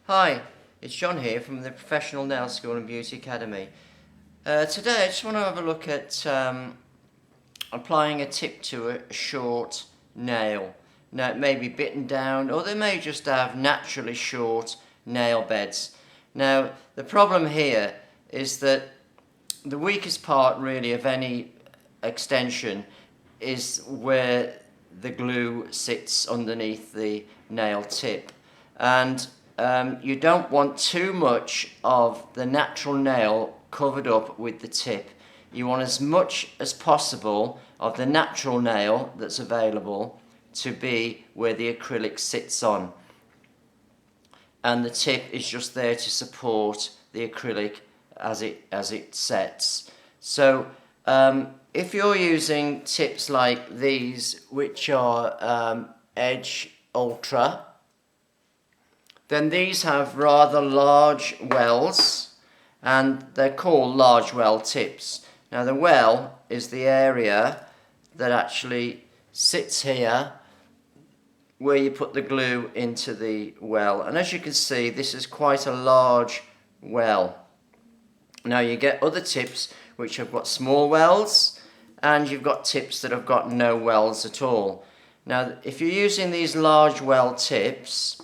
Hi, it's John here from the Professional Nail School and Beauty Academy. Today I just want to have a look at applying a tip to a short nail. Now it may be bitten down, or they may just have naturally short nail beds. Now the problem here is that the weakest part really of any extension is where the glue sits underneath the nail tip, and you don't want too much of the natural nail covered up with the tip. You want as much as possible of the natural nail that's available to be where the acrylic sits on, and the tip is just there to support the acrylic as it sets. So if you're using tips like these, which are Edge Ultra, then these have rather large wells, and they're called large well tips. Now the well is the area that actually sits here where you put the glue into the well, and as you can see, this is quite a large well. Now you get other tips which have got small wells, and you've got tips that have got no wells at all. Now if you're using these large well tips,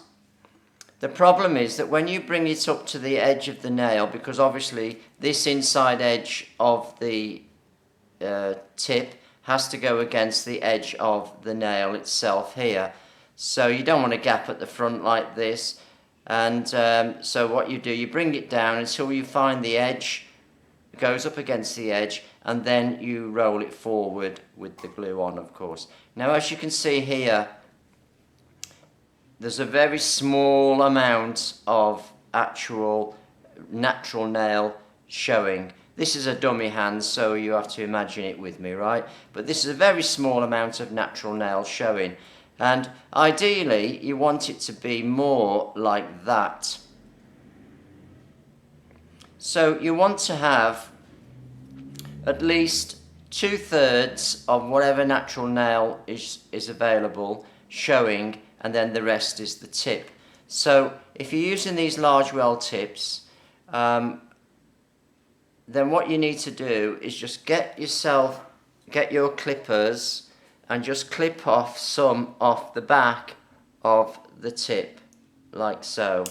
the problem is that when you bring it up to the edge of the nail, because obviously this inside edge of the tip has to go against the edge of the nail itself here. So you don't want a gap at the front like this. And so what you do, you bring it down until you find the edge, it goes up against the edge, and then you roll it forward with the glue on, of course. Now as you can see here, there's a very small amount of actual natural nail showing. This is a dummy hand, so you have to imagine it with me, right? But this is a very small amount of natural nail showing. And ideally, you want it to be more like that. So you want to have at least 2/3 of whatever natural nail is available showing, and then the rest is the tip. So if you're using these large well tips, then what you need to do is just get your clippers and just clip off some off the back of the tip, like so.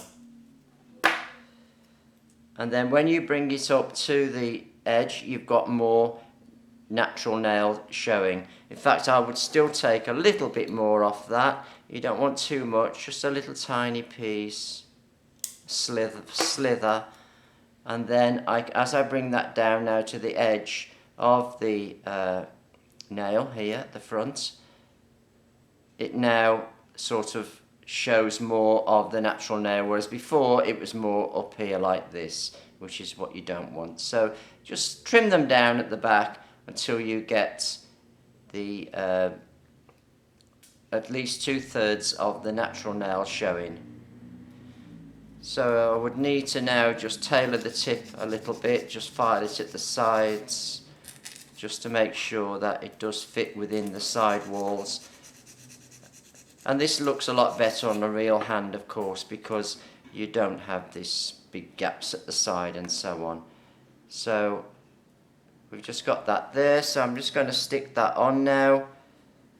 And then when you bring it up to the edge, you've got more natural nail showing. In fact, I would still take a little bit more off that. You don't want too much, just a little tiny piece, slither. And then as I bring that down now to the edge of the nail here at the front, it now sort of shows more of the natural nail, whereas before it was more up here like this, which is what you don't want. So just trim them down at the back until you get the at least 2/3 of the natural nail showing. So I would need to now just tailor the tip a little bit, just file it at the sides, just to make sure that it does fit within the side walls. And this looks a lot better on a real hand, of course, because you don't have these big gaps at the side and so on. So we've just got that there, so I'm just going to stick that on now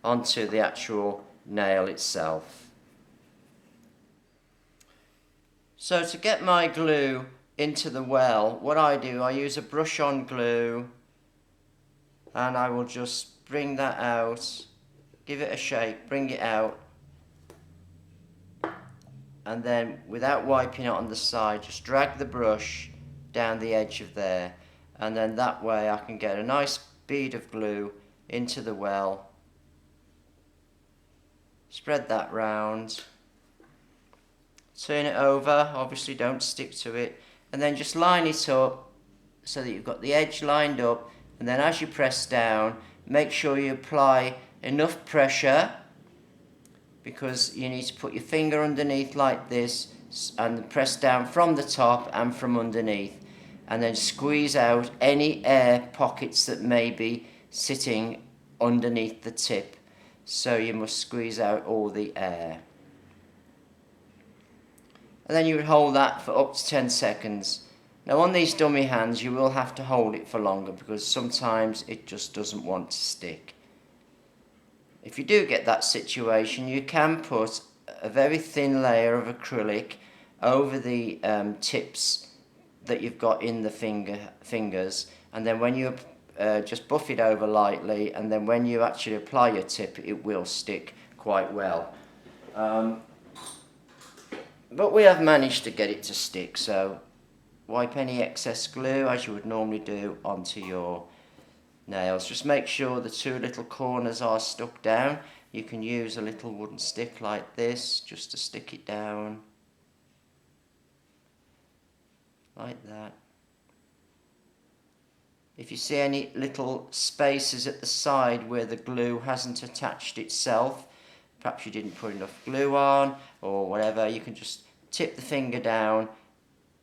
onto the actual nail itself. So to get my glue into the well, what I do, I use a brush on glue, and I will just bring that out, give it a shake, bring it out, and then without wiping it on the side, just drag the brush down the edge of there, and then that way I can get a nice bead of glue into the well. Spread that round, turn it over, obviously don't stick to it, and then just line it up so that you've got the edge lined up, and then as you press down, make sure you apply enough pressure, because you need to put your finger underneath like this and press down from the top and from underneath, and then squeeze out any air pockets that may be sitting underneath the tip. So you must squeeze out all the air. and then you would hold that for up to 10 seconds. Now on these dummy hands you will have to hold it for longer because sometimes it just doesn't want to stick. If you do get that situation, you can put a very thin layer of acrylic over the tips that you've got in the fingers, and then when you just buff it over lightly, and then when you actually apply your tip it will stick quite well. But we have managed to get it to stick, so wipe any excess glue as you would normally do onto your nails. Just make sure the two little corners are stuck down. You can use a little wooden stick like this just to stick it down like that. If you see any little spaces at the side where the glue hasn't attached itself, perhaps you didn't put enough glue on or whatever, you can just tip the finger down,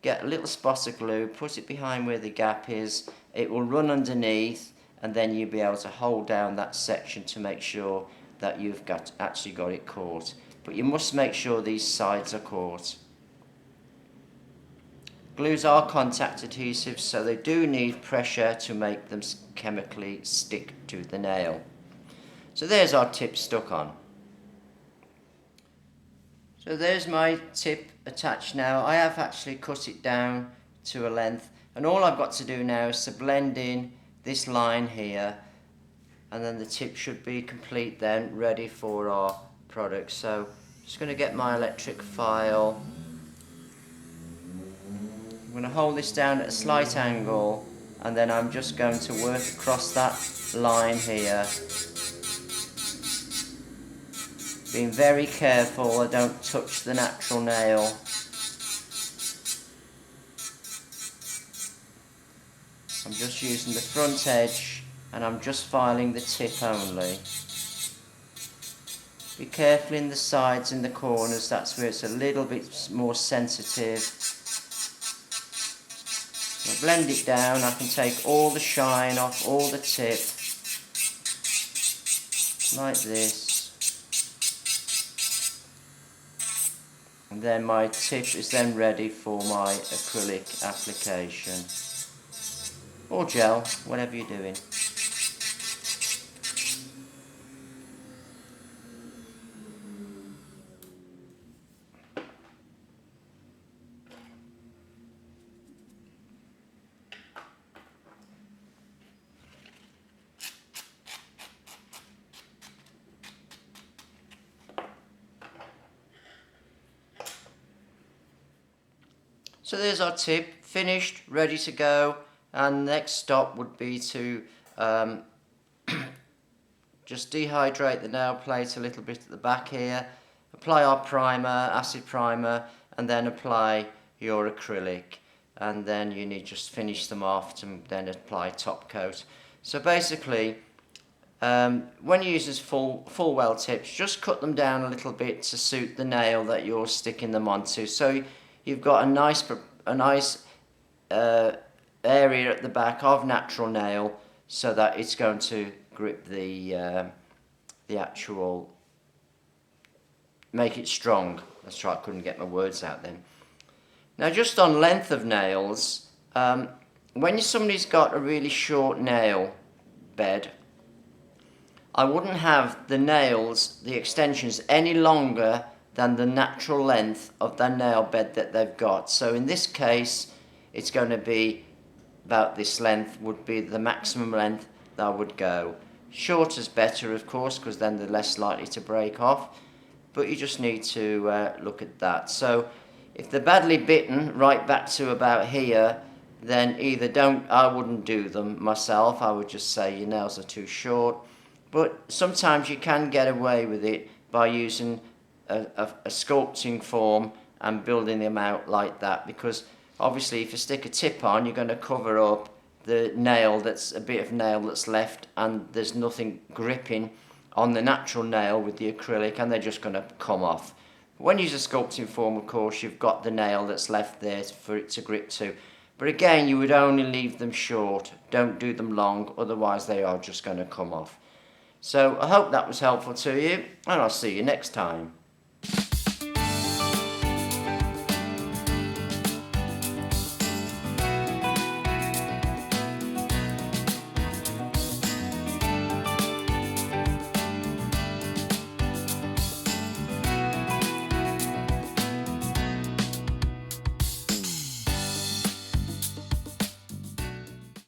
get a little spot of glue, put it behind where the gap is, it will run underneath, and then you'll be able to hold down that section to make sure that you've actually got it caught. But you must make sure these sides are caught. Glues are contact adhesives, so they do need pressure to make them chemically stick to the nail. So there's our tip stuck on. So there's my tip attached now. I have actually cut it down to a length, and all I've got to do now is to blend in this line here, and then the tip should be complete then, ready for our product. So I'm just going to get my electric file. I'm going to hold this down at a slight angle, and then I'm just going to work across that line here, being very careful I don't touch the natural nail. I'm just using the front edge and I'm just filing the tip only. Be careful in the sides and the corners, that's where it's a little bit more sensitive. I blend it down, I can take all the shine off, all the tip, like this. And then my tip is then ready for my acrylic application. Or gel, whatever you're doing. So there's our tip, finished, ready to go, and next stop would be to just dehydrate the nail plate a little bit at the back here, apply our primer, acid primer, and then apply your acrylic, and then you need to just finish them off to then apply top coat. So basically, when you use this full well tips, just cut them down a little bit to suit the nail that you're sticking them onto. So you've got a nice area at the back of natural nail, so that it's going to grip the actual, make it strong. That's right, I couldn't get my words out then. Now just on length of nails, when somebody's got a really short nail bed, I wouldn't have the nails, the extensions, any longer than the natural length of the nail bed that they've got. So in this case, it's going to be about this length would be the maximum length that I would go. Shorter is better, of course, because then they're less likely to break off, but you just need to look at that. So if they're badly bitten right back to about here, then either I wouldn't do them myself, I would just say your nails are too short. But sometimes you can get away with it by using a sculpting form and building them out like that, because obviously if you stick a tip on, you're going to cover up the nail, that's a bit of nail that's left, and there's nothing gripping on the natural nail with the acrylic, and they're just going to come off. When you use a sculpting form, of course, you've got the nail that's left there for it to grip to. But again, you would only leave them short, don't do them long, otherwise they are just going to come off. So I hope that was helpful to you, and I'll see you next time.